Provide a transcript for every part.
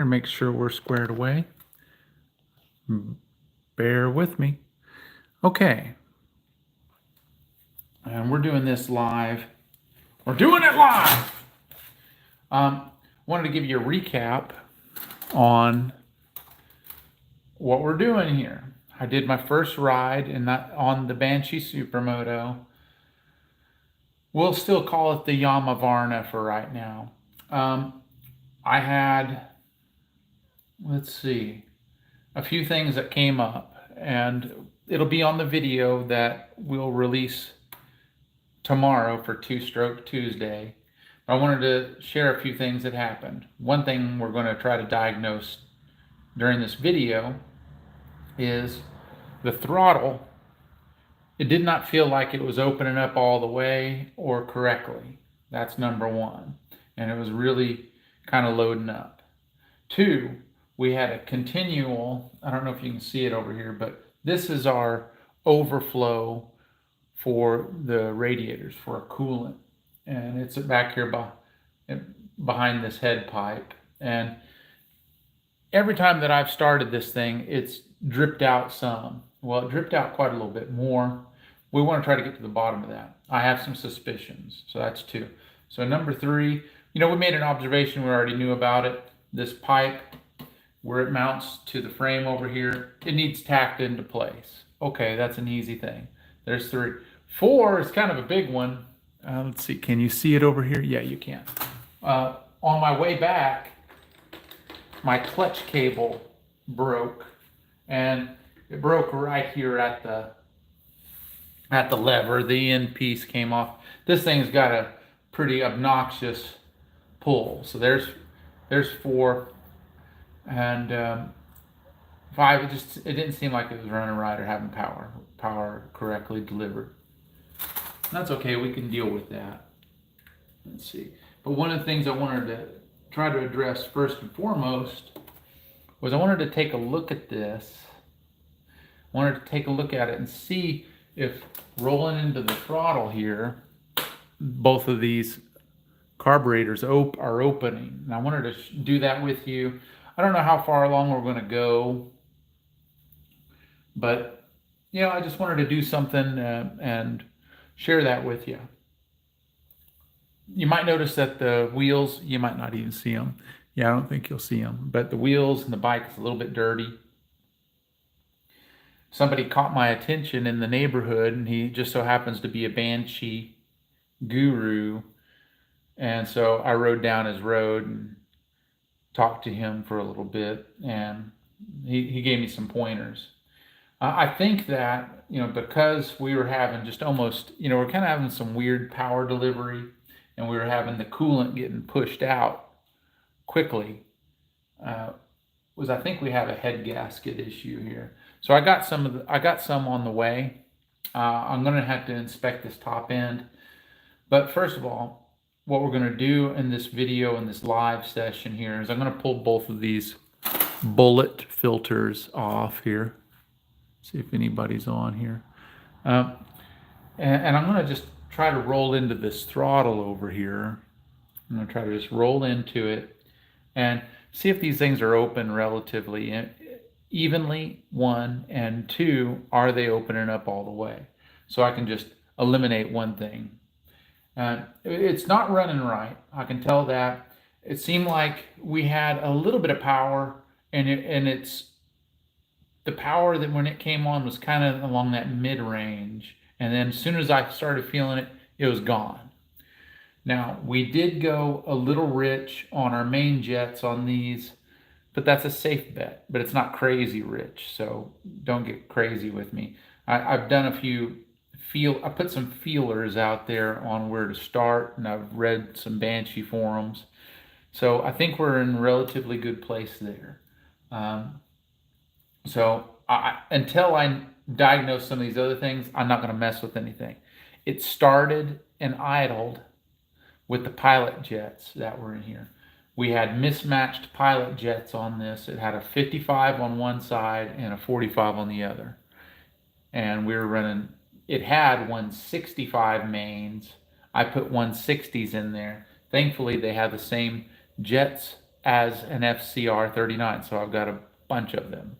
and make sure we're squared away. Bear with me. Okay. And we're doing this live. We're doing it live! Wanted to give you a recap on what we're doing here. I did my first ride on the Banshee Supermoto. We'll still call it the Yamavarna for right now. I had, let's see, a few things that came up, and it'll be on the video that we'll release tomorrow for Two Stroke Tuesday. I wanted to share a few things that happened. One thing we're going to try to diagnose during this video is the throttle. It did not feel like it was opening up all the way or correctly. That's number one. And it was really kind of loading up. Two, we had a continual, I don't know if you can see it over here, but this is our overflow for the radiators, for a coolant. And it's back here behind this head pipe. And every time that I've started this thing, it's dripped out some. Well, it dripped out quite a little bit more. We want to try to get to the bottom of that. I have some suspicions, so that's two. So number three, we made an observation, we already knew about it. This pipe, where it mounts to the frame over here, it needs tacked into place. Okay, that's an easy thing. There's three. Four is kind of a big one. Let's see, can you see it over here? Yeah, you can. On my way back, my clutch cable broke, and it broke right here at the lever. The end piece came off. This thing's got a pretty obnoxious pull. So there's four, and five. It didn't seem like it was running right or having power correctly delivered. That's okay. We can deal with that. Let's see. But one of the things I wanted to try to address first and foremost was I wanted to take a look at this. I wanted to take a look at it and see if rolling into the throttle here, both of these carburetors are opening. And I wanted to do that with you. I don't know how far along we're going to go, but I just wanted to do something and share that with you. You might notice that the wheels, you might not even see them. Yeah, I don't think you'll see them, but the wheels and the bike is a little bit dirty. Somebody caught my attention in the neighborhood, and he just so happens to be a Banshee guru. And so I rode down his road and talked to him for a little bit, and he gave me some pointers. I think that, because we were having just almost, we're kind of having some weird power delivery, and we were having the coolant getting pushed out quickly, I think we have a head gasket issue here. So I got some on the way. I'm going to have to inspect this top end. But first of all, what we're going to do in this video, in this live session here, is I'm going to pull both of these bullet filters off here. See if anybody's on here. And I'm going to just try to roll into this throttle over here. I'm going to try to just roll into it and see if these things are open relatively evenly, one, and two, are they opening up all the way? So I can just eliminate one thing. It's not running right. I can tell that. It seemed like we had a little bit of power, and it's the power that when it came on was kind of along that mid-range. And then as soon as I started feeling it, it was gone. Now, we did go a little rich on our main jets on these, but that's a safe bet. But it's not crazy rich, so don't get crazy with me. I've done a few I put some feelers out there on where to start, and I've read some Banshee forums. So I think we're in a relatively good place there. So until I diagnose some of these other things, I'm not going to mess with anything. It started and idled with the pilot jets that were in here. We had mismatched pilot jets on this. It had a 55 on one side and a 45 on the other. And we were running, it had 165 mains. I put 160s in there. Thankfully, they have the same jets as an FCR 39, so I've got a bunch of them.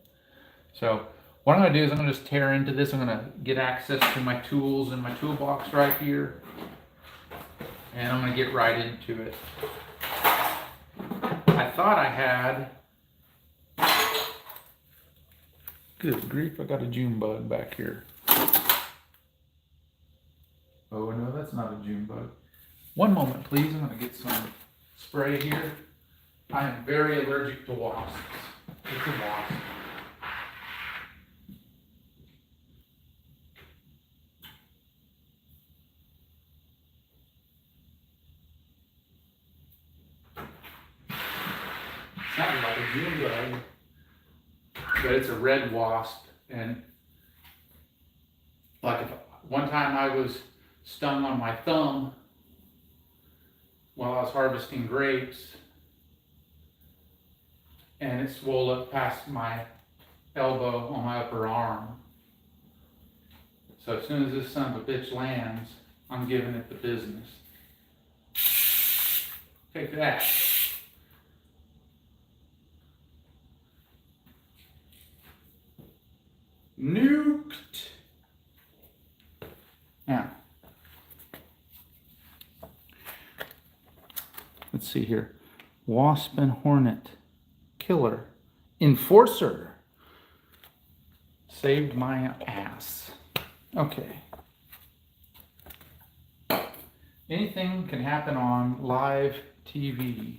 So what I'm going to do is I'm going to just tear into this. I'm going to get access to my tools in my toolbox right here, and I'm going to get right into it. I thought I had, good grief, I got a June bug back here. Oh no, that's not a June bug. One moment please, I'm going to get some spray here. I am very allergic to wasps. It's a wasp. Sounds like a June bug, but it's a red wasp. And like one time I was stung on my thumb while I was harvesting grapes, and it swelled up past my elbow on my upper arm. So as soon as this son of a bitch lands, I'm giving it the business. Take that. Nuked. Now, let's see here. Wasp and hornet. Killer. Enforcer. Saved my ass. Okay. Anything can happen on live TV.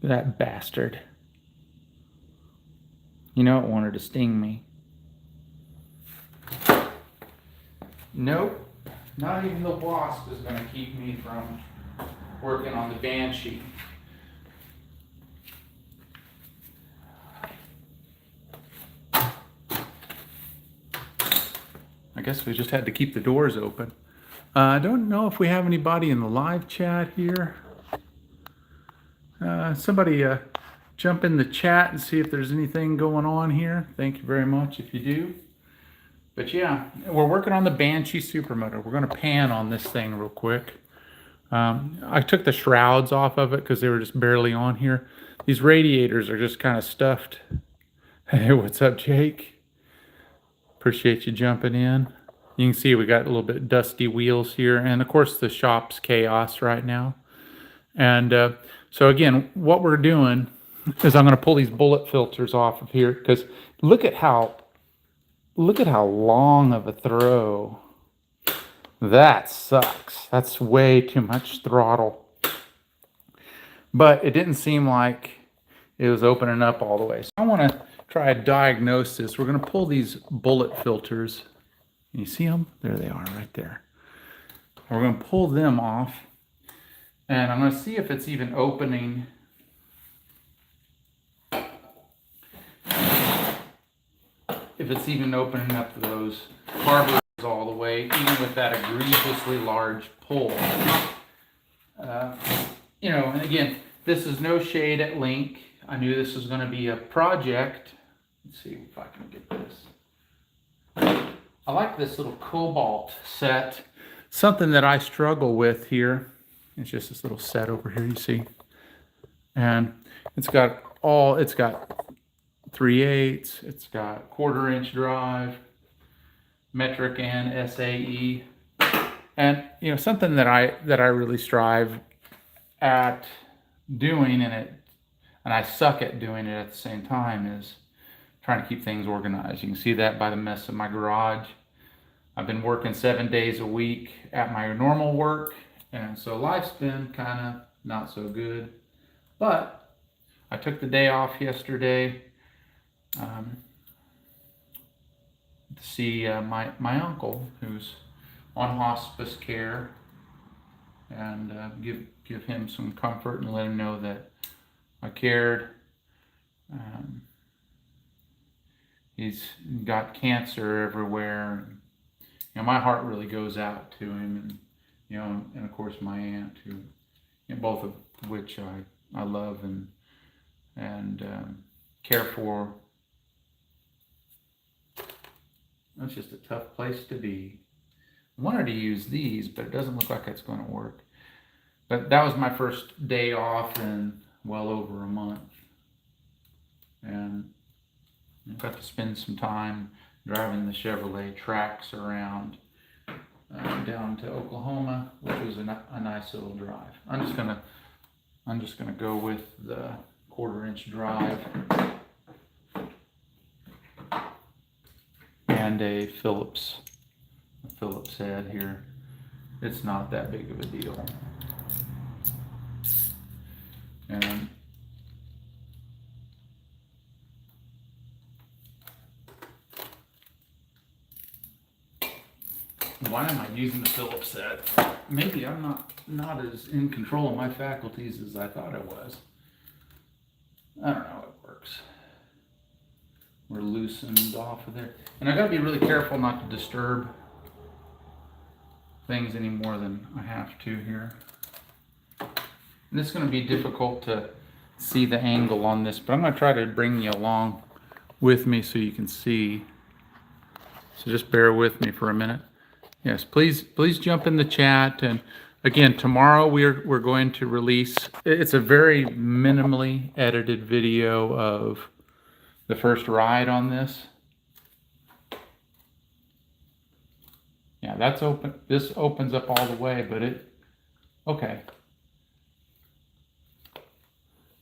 That bastard. You know it wanted to sting me. Nope. Not even the wasp is going to keep me from working on the Banshee. I guess we just had to keep the doors open. I don't know if we have anybody in the live chat here. Somebody jump in the chat and see if there's anything going on here. Thank you very much if you do. But yeah, we're working on the Banshee Supermoto. We're going to pan on this thing real quick. I took the shrouds off of it because they were just barely on here. These radiators are just kind of stuffed. Hey, what's up, Jake? Appreciate you jumping in. You can see we got a little bit dusty wheels here. And of course the shop's chaos right now. And so again, what we're doing is I'm going to pull these bullet filters off of here because look at how long of a throw. That sucks. That's way too much throttle. But it didn't seem like it was opening up all the way. So I want to try a diagnosis. We're going to pull these bullet filters. Can you see them? There they are right there. We're going to pull them off. And I'm going to see if it's even opening. If it's even opening up those carburetors all the way, even with that egregiously large pull. You know, and again, this is no shade at Link. I knew this was going to be a project. Let's see if I can get this. I like this little cobalt set. Something that I struggle with here. It's just this little set over here, you see. And it's got 3/8, it's got 1/4 inch drive, metric and SAE. And you know, something that I really strive at doing, and I suck at doing it at the same time, is trying to keep things organized. You can see that by the mess of my garage. I've been working 7 days a week at my normal work, and so life's been kind of not so good. But I took the day off yesterday to see my uncle, who's on hospice care, and give him some comfort and let him know that I cared. He's got cancer everywhere. You know, my heart really goes out to him, and you know, and of course my aunt, who, you know, both of which I love and care for. That's just a tough place to be. I wanted to use these, but it doesn't look like it's going to work. But that was my first day off in well over a month. And I got to spend some time driving the Chevrolet Trax around down to Oklahoma, which was a nice little drive. I'm just gonna go with the 1/4-inch drive and a Phillips head here. It's not that big of a deal. And why am I using the Phillips head? Maybe I'm not as in control of my faculties as I thought I was. I don't know how it works. We're loosened off of there. And I gotta be really careful not to disturb things any more than I have to here. And it's gonna be difficult to see the angle on this, but I'm gonna try to bring you along with me so you can see. So just bear with me for a minute. Yes, please jump in the chat. And again, tomorrow we're going to release, it's a very minimally edited video of the first ride on this. Yeah, that's open. This opens up all the way, but okay.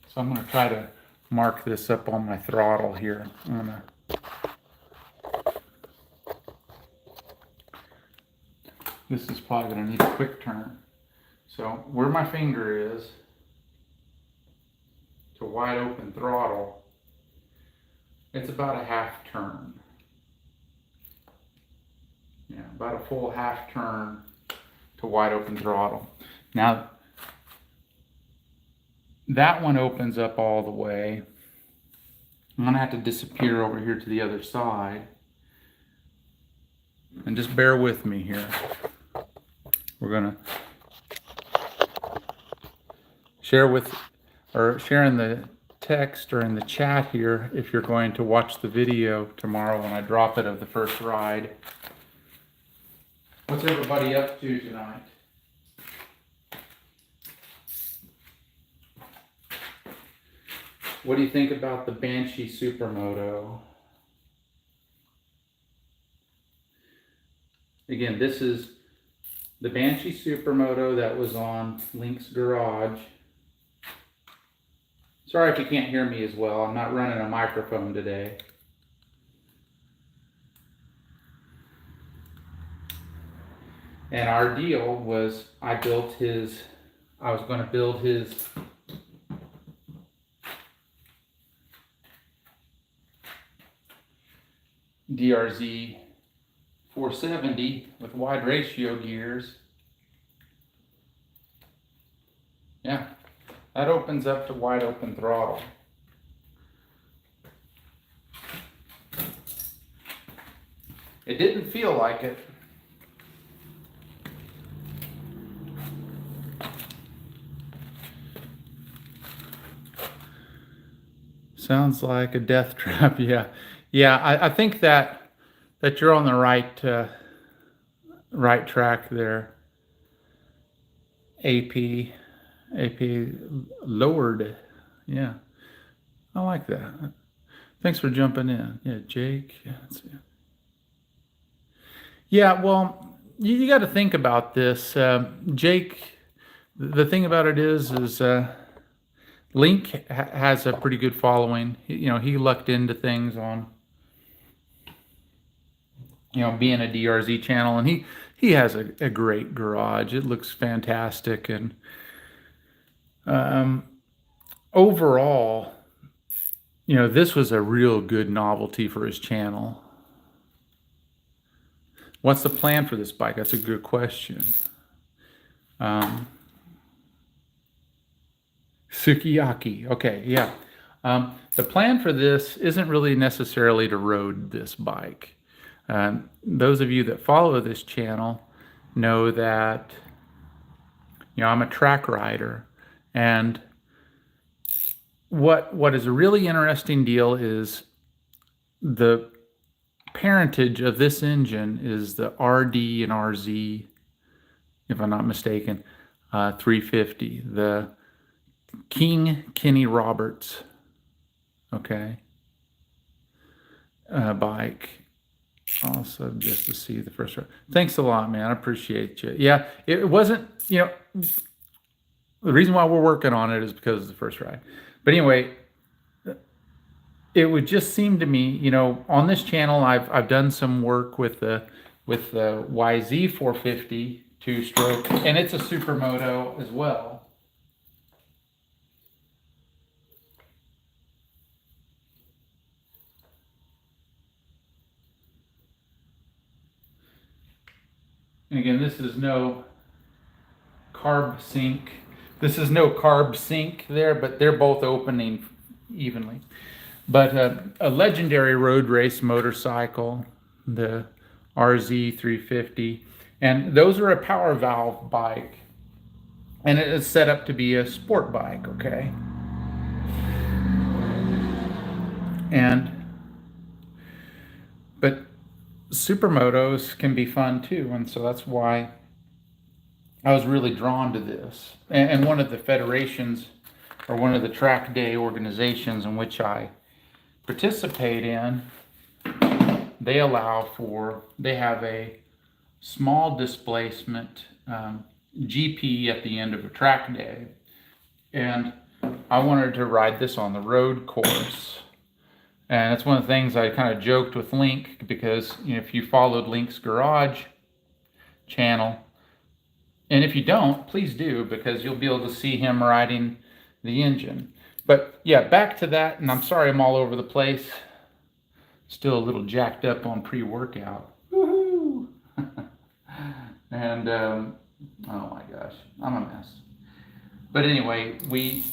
So I'm gonna try to mark this up on my throttle here. This is probably going to need a quick turn. So where my finger is to wide open throttle, it's about a half turn. Yeah, about a full half turn to wide open throttle. Now, that one opens up all the way. I'm going to have to disappear over here to the other side. And just bear with me here. We're gonna share in the text or in the chat here if you're going to watch the video tomorrow when I drop it of the first ride. What's everybody up to tonight? What do you think about the Banshee Supermoto? Again, this is the Banshee Supermoto that was on Link's garage. Sorry if you can't hear me as well. I'm not running a microphone today. And our deal was I was going to build his DRZ 470 with wide ratio gears. Yeah, that opens up to wide open throttle. It didn't feel like it. Sounds like a death trap. Yeah. I think that you're on the right track there. AP lowered. Yeah, I like that. Thanks for jumping in. Yeah, Jake. Yeah, well, you got to think about this, Jake. The thing about it is Link has a pretty good following. He lucked into things on being a DRZ channel, and he has a great garage. It looks fantastic, and overall, this was a real good novelty for his channel. What's the plan for this bike? That's a good question. Sukiyaki. Okay, yeah. The plan for this isn't really necessarily to road this bike. Those of you that follow this channel know that I'm a track rider, and what is a really interesting deal is the parentage of this engine is the RD and RZ, if I'm not mistaken, 350, the King Kenny Roberts, okay, bike. Also, just to see the first ride. Thanks a lot, man. I appreciate you. Yeah, it wasn't, the reason why we're working on it is because of the first ride. But anyway, it would just seem to me, on this channel, I've done some work with the YZ 450 two-stroke, and it's a Supermoto as well. And again, this is no carb sync. This is no carb sync there, but they're both opening evenly. But a legendary road race motorcycle, the RZ 350, and those are a power valve bike, and it is set up to be a sport bike, okay? But supermotos can be fun too, and so that's why I was really drawn to this. And one of the federations, or one of the track day organizations in which I participate in, they have a small displacement GP at the end of a track day. And I wanted to ride this on the road course. And it's one of the things I kind of joked with Link, because if you followed Link's Garage channel, and if you don't, please do, because you'll be able to see him riding the engine. But yeah, back to that, and I'm sorry I'm all over the place. Still a little jacked up on pre-workout. Woohoo! And, oh my gosh, I'm a mess. But anyway, we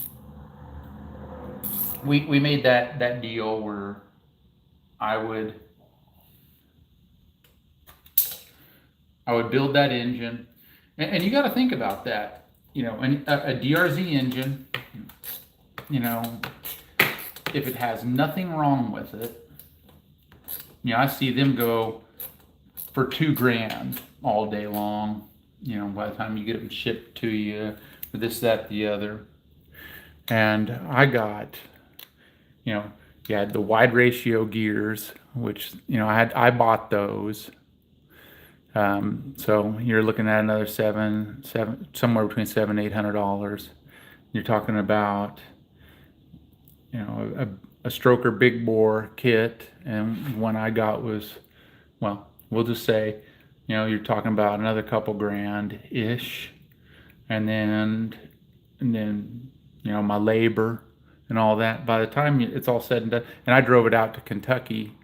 made that deal where I would build that engine, and you got to think about that, and a DRZ engine, if it has nothing wrong with it, I see them go for $2,000 all day long, by the time you get them shipped to you, for this, that, the other. And I got, you had the wide ratio gears, which, I bought those. So you're looking at another somewhere between $700-800. You're talking about, a stroker big bore kit, and one I got was, well, we'll just say, you're talking about another couple grand-ish, and then my labor and all that. By the time it's all said and done, and I drove it out to Kentucky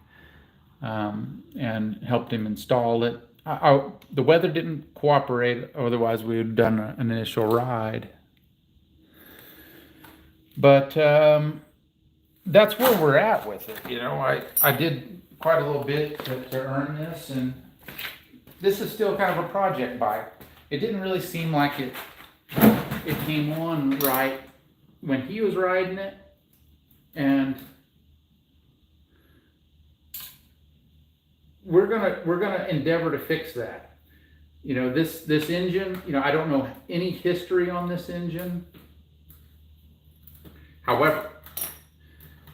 and helped him install it. The weather didn't cooperate, otherwise we would have done an initial ride. But that's where we're at with it. I did quite a little bit to earn this, and this is still kind of a project bike. It didn't really seem like it came on right when he was riding it, and we're gonna endeavor to fix that. This engine, I don't know any history on this engine. However,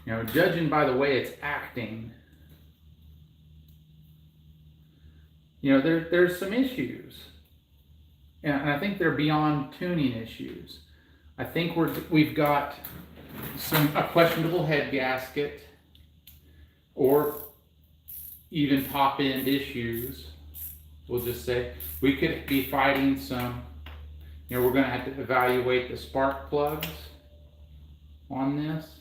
judging by the way it's acting, there's some issues. And I think they're beyond tuning issues. I think we've got a questionable head gasket, or even top end issues. We'll just say we could be fighting some. We're going to have to evaluate the spark plugs on this.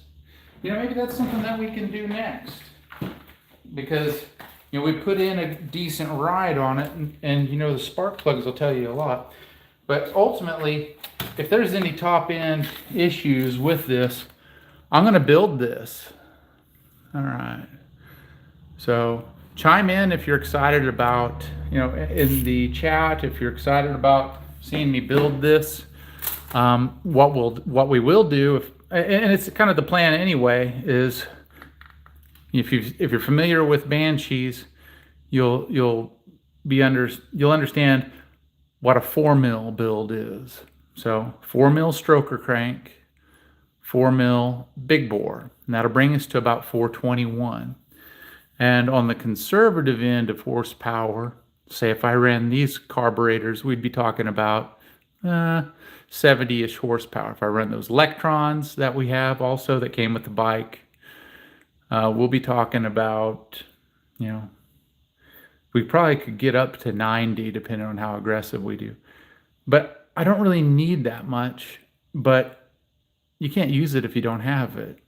Maybe that's something that we can do next, because we put in a decent ride on it, and the spark plugs will tell you a lot. But ultimately, if there's any top end issues with this, I'm going to build this. All right. So chime in if you're excited about, in the chat, if you're excited about seeing me build this. What we will do, and it's kind of the plan anyway, is if you're familiar with Banshees, you'll understand what a 4 mil build is. So 4 mil stroker crank, 4 mil big bore, and that'll bring us to about 421. And on the conservative end of horsepower, say if I ran these carburetors, we'd be talking about 70-ish horsepower. If I run those electrons that we have also that came with the bike, we'll be talking about, we probably could get up to 90 depending on how aggressive we do. But I don't really need that much, but you can't use it if you don't have it.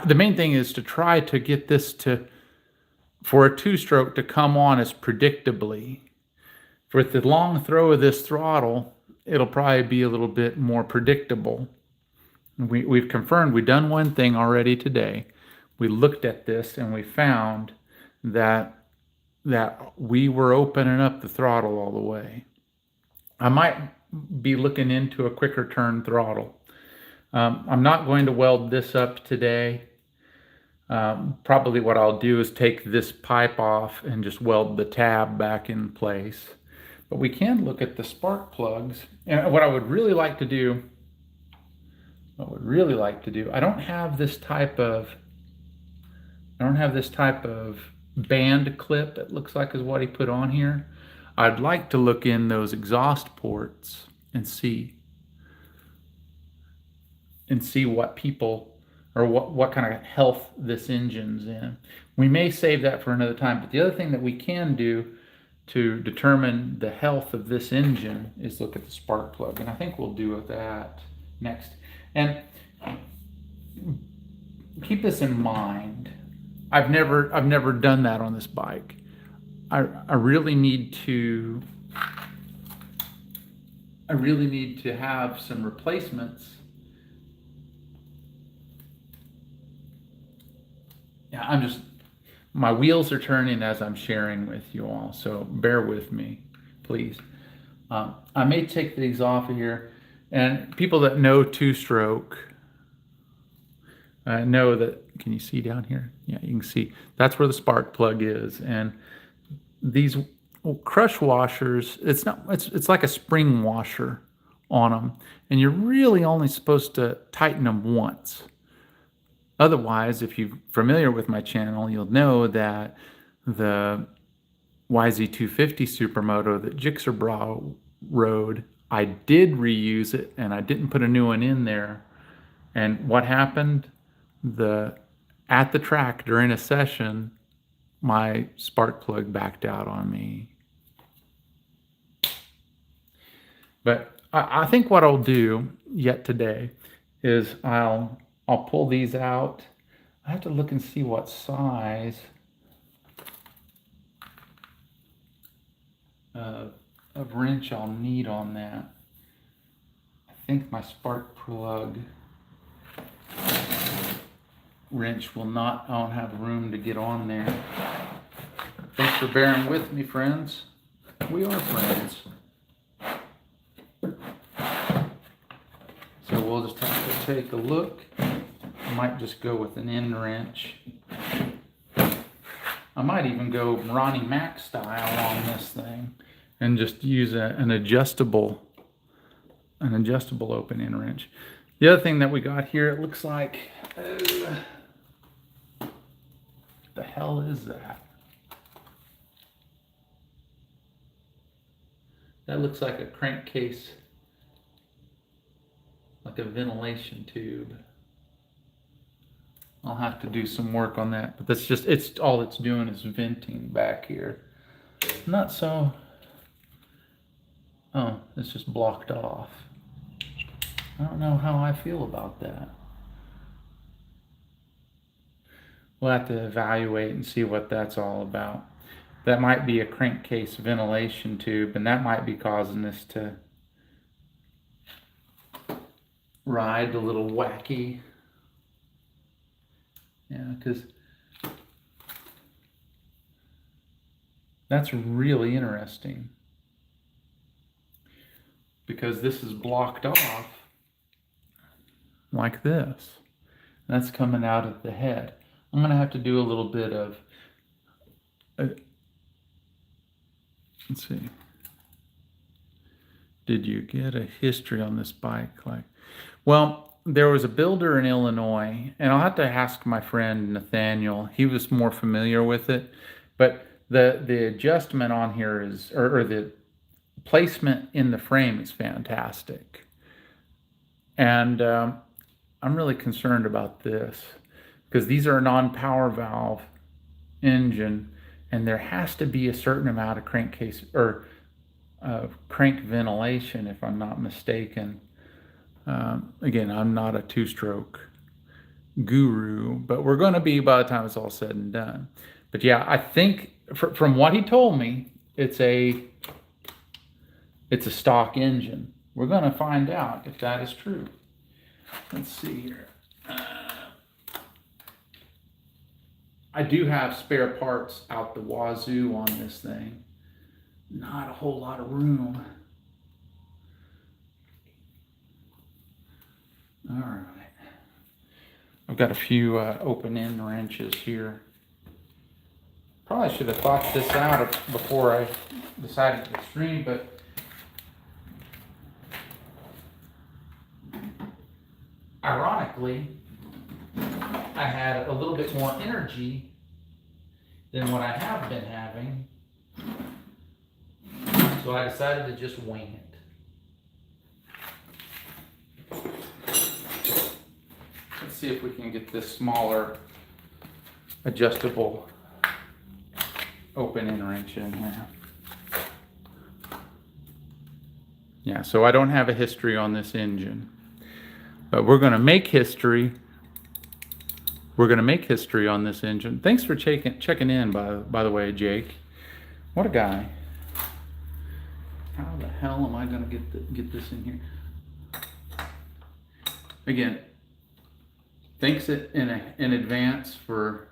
The main thing is to try to get this for a two-stroke to come on as predictably. With the long throw of this throttle, it'll probably be a little bit more predictable. We've confirmed, we've done one thing already today. We looked at this and we found that we were opening up the throttle all the way. I might be looking into a quicker turn throttle. I'm not going to weld this up today. Probably what I'll do is take this pipe off and just weld the tab back in place. But we can look at the spark plugs. And what I would really like to do, I don't have this type of band clip, it looks like is what he put on here. I'd like to look in those exhaust ports and see what people, or what kind of health this engine's in. We may save that for another time, but the other thing that we can do to determine the health of this engine is look at the spark plug, and I think we'll do that next. And keep this in mind. I've never done that on this bike. I really need to have some replacements. Yeah, my wheels are turning as I'm sharing with you all, so bear with me, please. I may take these off of here, and people that know two-stroke know that. Can you see down here? Yeah, you can see. That's where the spark plug is, and these crush washers, it's like a spring washer on them, and you're really only supposed to tighten them once. Otherwise, if you're familiar with my channel, you'll know that the YZ250 Supermoto that Jixerbra rode, I did reuse it and I didn't put a new one in there. And what happened? At the track during a session, my spark plug backed out on me. But I think what I'll do yet today is I'll pull these out. I have to look and see what size of wrench I'll need on that. I think my spark plug wrench I don't have room to get on there. Thanks for bearing with me, friends. We are friends. So we'll just have to take a look. I might just go with an end wrench. I might even go Ronnie Mac style on this thing and just use an adjustable open end wrench. The other thing that we got here, it looks like, what the hell is that? That looks like a crankcase, like a ventilation tube. I'll have to do some work on that, but it's all it's doing is venting back here. Not so, oh, it's just blocked off. I don't know how I feel about that. We'll have to evaluate and see what that's all about. That might be a crankcase ventilation tube, and that might be causing this to ride a little wacky. Yeah, because that's really interesting. Because this is blocked off, like this. That's coming out of the head. I'm going to have to do a little bit of, let's see. Did you get a history on this bike? Well, there was a builder in Illinois, and I'll have to ask my friend Nathaniel. He was more familiar with it, but the adjustment on here is, or the placement in the frame is fantastic. And I'm really concerned about this because these are a non-power valve engine, and there has to be a certain amount of crankcase or crank ventilation, if I'm not mistaken. Again, I'm not a two-stroke guru, but we're going to be by the time it's all said and done. But yeah, I think from what he told me, it's a stock engine. We're going to find out if that is true. Let's see here. I do have spare parts out the wazoo on this thing. Not a whole lot of room. All right. I've got a few open end wrenches here. Probably should have thought this out before I decided to stream, but ironically, I had a little bit more energy than what I have been having. So I decided to just wing it. Let's see if we can get this smaller adjustable open end wrench in here. Yeah, so I don't have a history on this engine, but we're going to make history. We're going to make history on this engine. Thanks for checking in, by the way, Jake. What a guy. How the hell am I going to get this in here? Again, thanks in advance for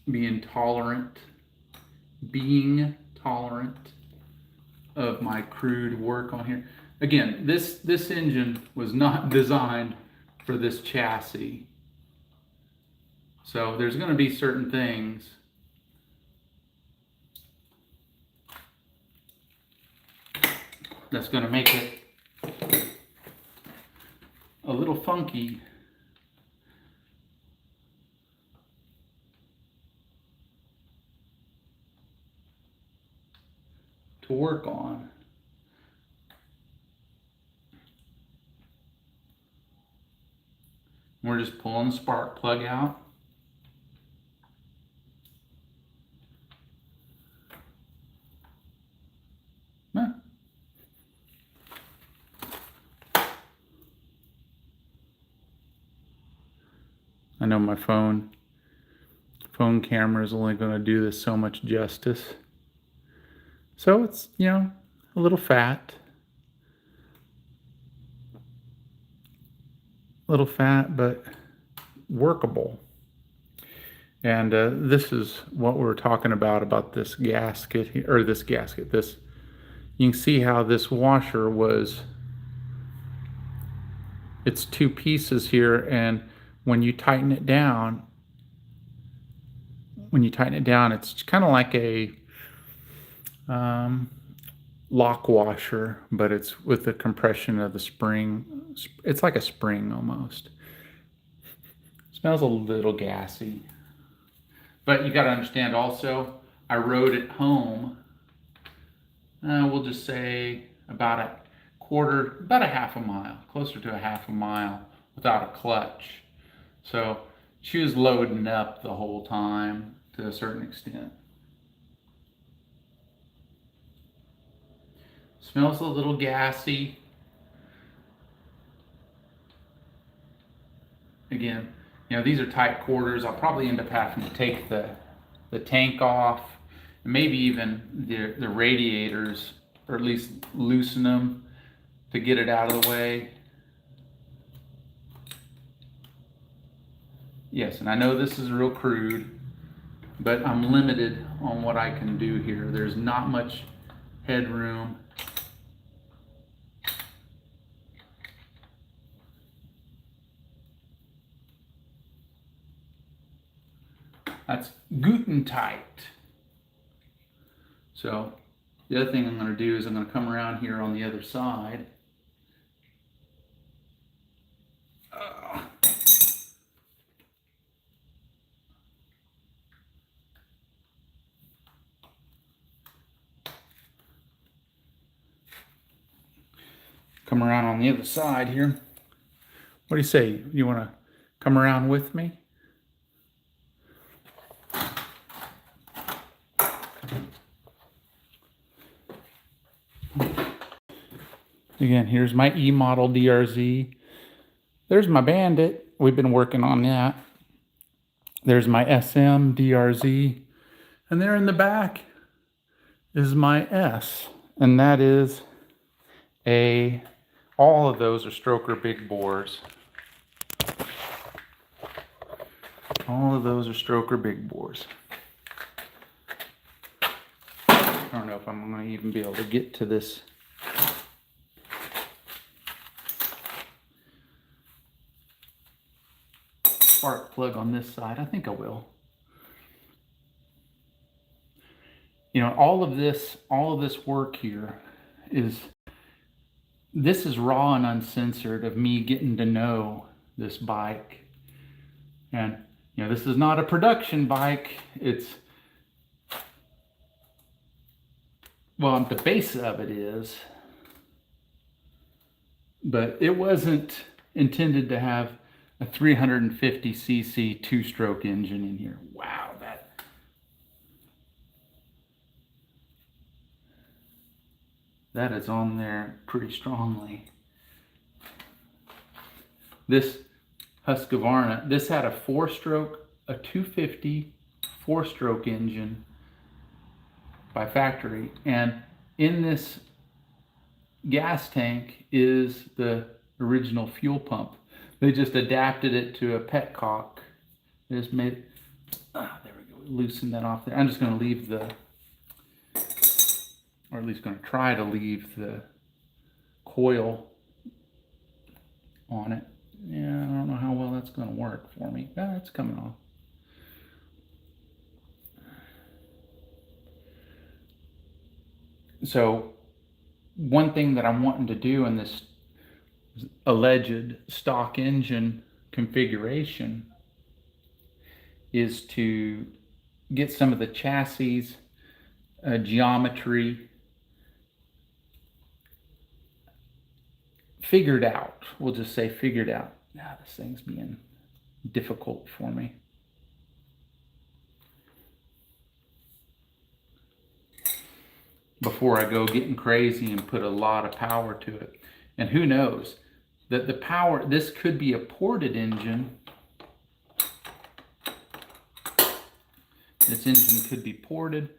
being tolerant of my crude work on here. Again, this engine was not designed for this chassis. So there's going to be certain things that's going to make it a little funky. To work on. We're just pulling the spark plug out. Huh. I know my phone camera is only going to do this so much justice. So it's, a little fat. But workable. And this is what we're talking about this gasket here, or this gasket. You can see how this washer it's two pieces here, and when you tighten it down, it's kind of like a lock washer, but it's with the compression of the spring. It's like a spring almost. Smells a little gassy. But you got to understand also, I rode it home, we'll just say about a half a mile, closer to a half a mile without a clutch. So she was loading up the whole time to a certain extent. Smells a little gassy. Again, these are tight quarters. I'll probably end up having to take the tank off, and maybe even the radiators, or at least loosen them to get it out of the way. Yes, and I know this is real crude, but I'm limited on what I can do here. There's not much headroom. That's guten tight. So the other thing I'm going to do is I'm going to come around here on the other side. Come around on the other side here. What do you say? You want to come around with me? Again, here's my E-model DRZ. There's my Bandit. We've been working on that. There's my SM DRZ. And there in the back is my S. And that is all of those are stroker big bores. All of those are stroker big bores. I don't know if I'm going to even be able to get to this. Spark plug on this side. I think I will. You know, all of this work here this is raw and uncensored of me getting to know this bike. And, you know, this is not a production bike. Well, the base of it is, but it wasn't intended to have a 350cc two-stroke engine in here. Wow, that is on there pretty strongly. This Husqvarna, this had a 250 four-stroke engine by factory, and in this gas tank is the original fuel pump. They just adapted it to a petcock. They just made it, there we go, loosen that off there. I'm just going to leave or at least going to try to leave the coil on it. Yeah, I don't know how well that's going to work for me. It's coming off. So one thing that I'm wanting to do in this alleged stock engine configuration is to get some of the chassis geometry figured out. We'll just say figured out. This thing's being difficult for me. Before I go getting crazy and put a lot of power to it. And who knows, that the power, this could be a ported engine. This engine could be ported.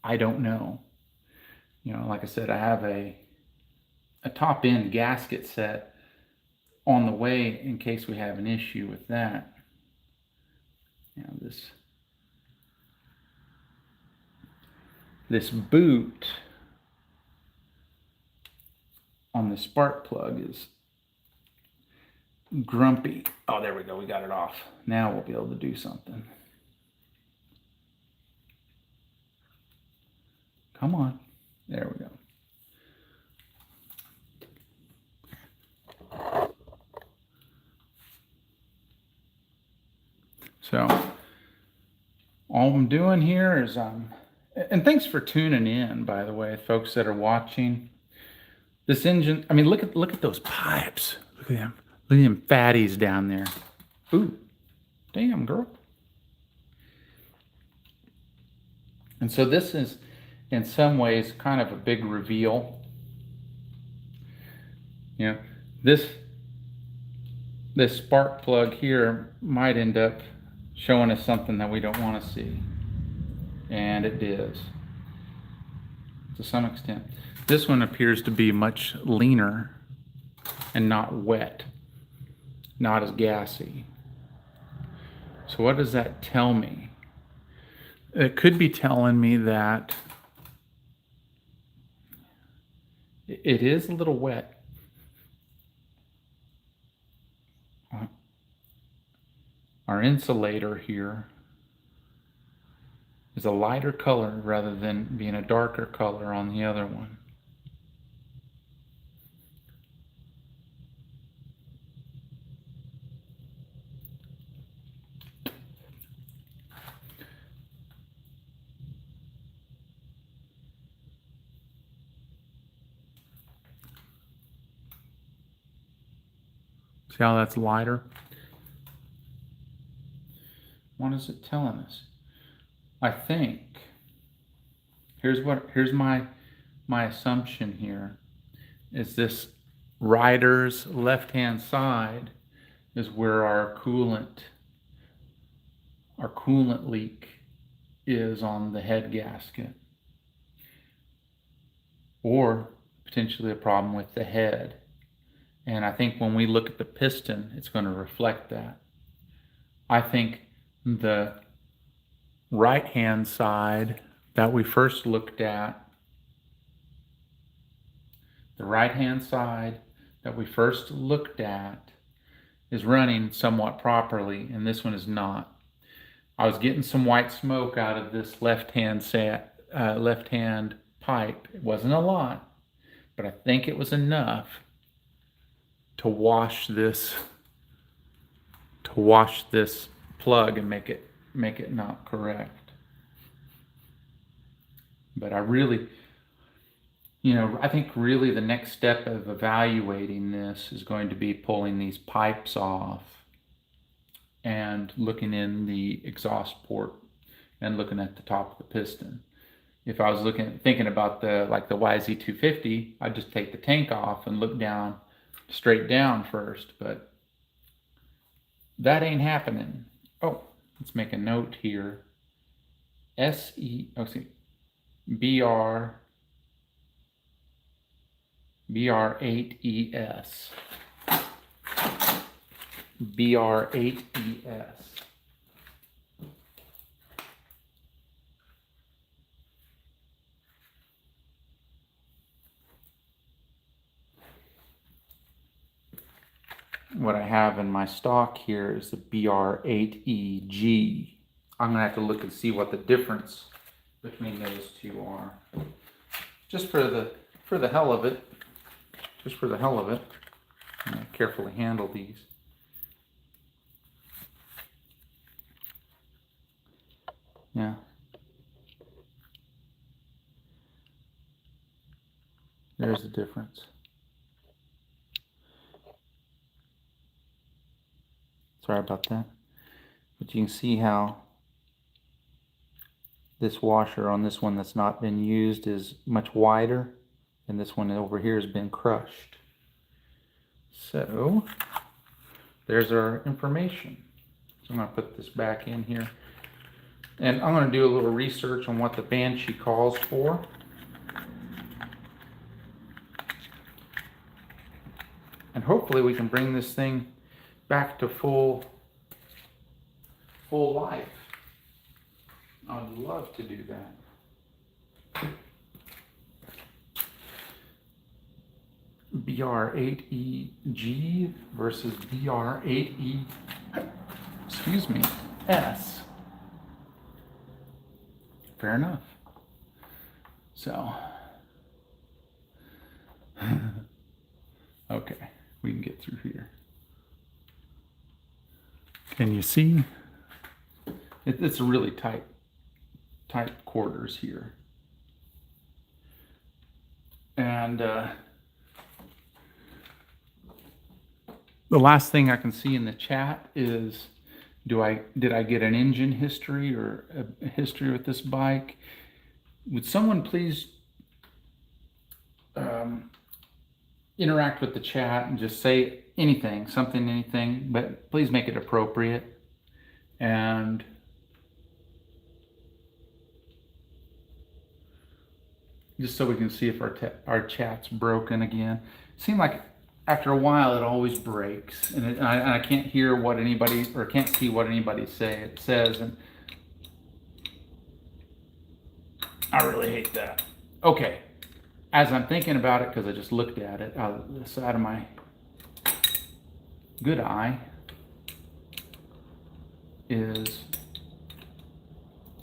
I don't know. You know, like I said, I have a top end gasket set on the way in case we have an issue with that. You know, this boot on the spark plug is grumpy. Oh, there we go. We got it off. Now we'll be able to do something. Come on. There we go. So all I'm doing here is and thanks for tuning in, by the way, folks that are watching. This engine, I mean, look at those pipes. Look at them. Look at them fatties down there. Ooh, damn, girl. And so this is, in some ways, kind of a big reveal. You know, this spark plug here might end up showing us something that we don't want to see. And it is, to some extent. This one appears to be much leaner and not wet, not as gassy. So what does that tell me? It could be telling me that it is a little wet. Our insulator here is a lighter color rather than being a darker color on the other one. See how that's lighter? What is it telling us? I think here's my assumption here is this rider's left-hand side is where our coolant leak is on the head gasket, or potentially a problem with the head. And I think when we look at the piston, it's going to reflect that. I think the right-hand side that we first looked at, is running somewhat properly, and this one is not. I was getting some white smoke out of this left-hand pipe. It wasn't a lot, but I think it was enough to wash this plug and make it not correct. But I really, I think really the next step of evaluating this is going to be pulling these pipes off and looking in the exhaust port and looking at the top of the piston. If I was thinking about the YZ250, I'd just take the tank off and look down, straight down first, but that ain't happening. Oh, let's make a note here. BR8ES. BR8ES. What I have in my stock here is the BR8EG. I'm going to have to look and see what the difference between those two are. Just for the hell of it. I'm going to carefully handle these. Yeah. There's the difference. Sorry about that. But you can see how this washer on this one that's not been used is much wider, and this one over here has been crushed. So there's our information. So I'm going to put this back in here, and I'm going to do a little research on what the Banshee calls for. And hopefully we can bring this thing back to full life. I'd love to do that. BR8EG versus BR8E, S. Fair enough. So, okay, we can get through here. Can you see? It's really tight quarters here. And the last thing I can see in the chat is, did I get an engine history or a history with this bike? Would someone please interact with the chat and just say anything, but please make it appropriate. And just so we can see if our chat's broken again. It seemed like after a while it always breaks, and I can't hear what anybody, or can't see what anybody says, and I really hate that. Okay, as I'm thinking about it, because I just looked at it out of the side of my good eye, is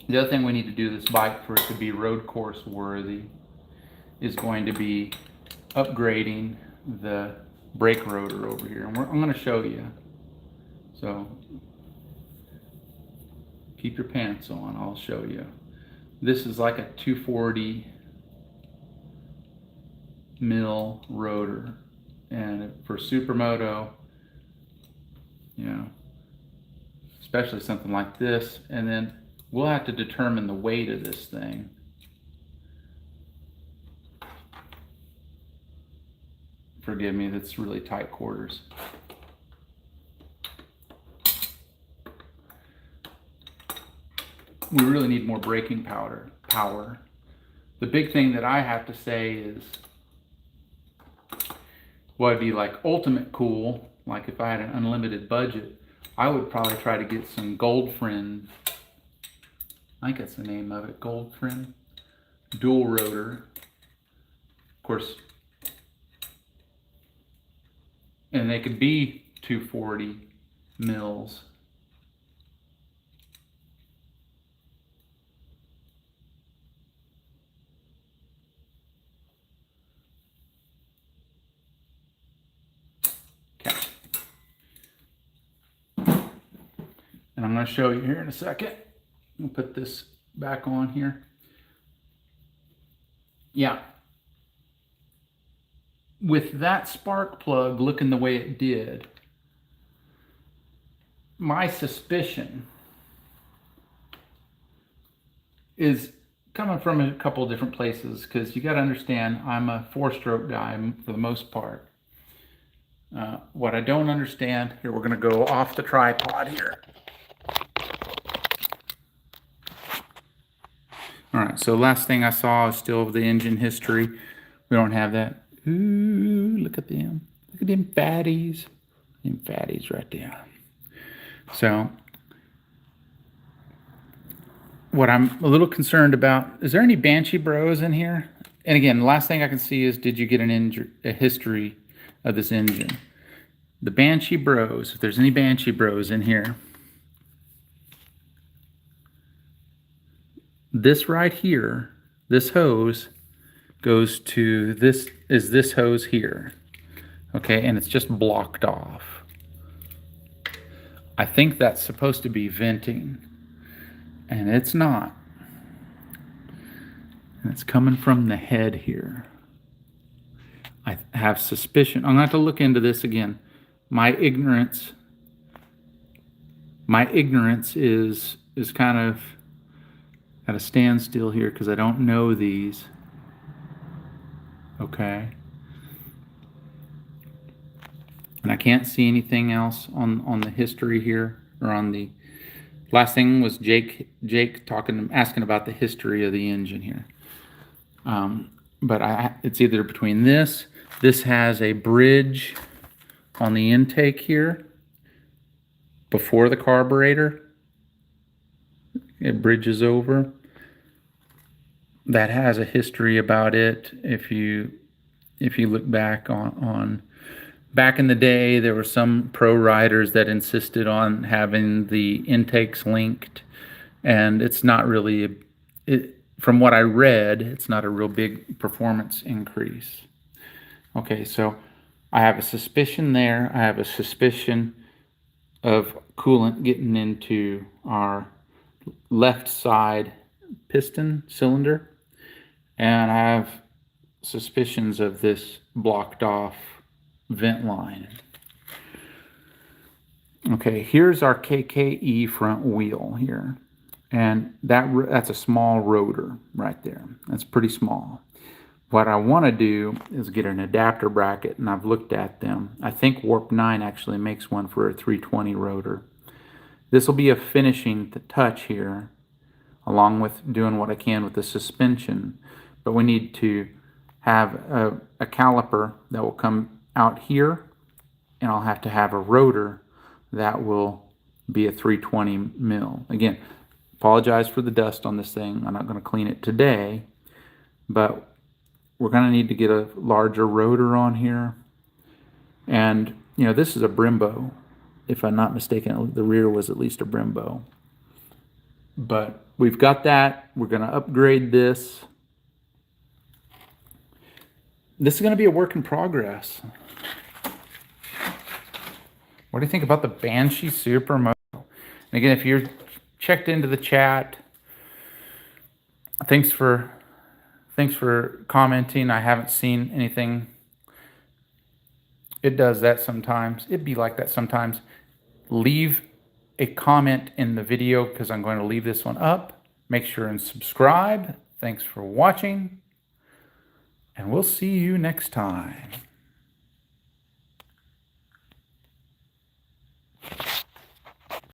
The other thing we need to do this bike for it to be road course worthy is going to be upgrading the brake rotor over here. And I'm going to show you. So keep your pants on, I'll show you. This is like a 240 mil rotor. And for Supermoto, you know, especially something like this, and then we'll have to determine the weight of this thing. Forgive me, that's really tight quarters. We really need more braking power. The big thing that I have to say is, what would be like ultimate cool, like if I had an unlimited budget, I would probably try to get some Goldfriend, I think that's the name of it, Goldfriend dual rotor. Of course, and they could be 240 mils. Okay. And I'm going to show you here in a second. We'll put this back on here. Yeah. With that spark plug looking the way it did, my suspicion is coming from a couple of different places, because you got to understand, I'm a 4-stroke guy for the most part. What I don't understand, here we're going to go off the tripod here. All right, so last thing I saw is still the engine history. We don't have that. Ooh, look at them. Look at them fatties. Them fatties right there. So, what I'm a little concerned about, is there any Banshee bros in here? And again, the last thing I can see is, did you get a history of this engine? The Banshee bros, if there's any Banshee bros in here. This right here, this hose goes to this, is this hose here. Okay, and it's just blocked off. I think that's supposed to be venting, and it's not. And it's coming from the head here. I have suspicion. I'm going to have to look into this again. My ignorance is kind of at a standstill here because I don't know these. Okay. And I can't see anything else on the history here, or on the last thing was Jake asking about the history of the engine here. But it's either between this has a bridge on the intake here before the carburetor. It bridges over. That has a history about it. If you look back on back in the day, there were some pro riders that insisted on having the intakes linked, and it's not really from what I read, it's not a real big performance increase. Okay, so I have a suspicion there. I have a suspicion of coolant getting into our left side piston cylinder, and I have suspicions of this blocked off vent line. Okay, here's our KKE front wheel here, and that's a small rotor right there. That's pretty small. What I want to do is get an adapter bracket, and I've looked at them. I think Warp 9 actually makes one for a 320 rotor. This will be a finishing touch here, along with doing what I can with the suspension. But we need to have a caliper that will come out here, and I'll have to have a rotor that will be a 320 mil. Again, apologize for the dust on this thing. I'm not going to clean it today, but we're going to need to get a larger rotor on here. And, you know, this is a Brembo. If I'm not mistaken, the rear was at least a Brembo. But we've got that. We're going to upgrade this. This is going to be a work in progress. What do you think about the Banshee Supermoto? And again, if you're checked into the chat, thanks for commenting. I haven't seen anything. It does that sometimes. It'd be like that sometimes. Leave a comment in the video because I'm going to leave this one up. Make sure and subscribe. Thanks for watching, and we'll see you next time.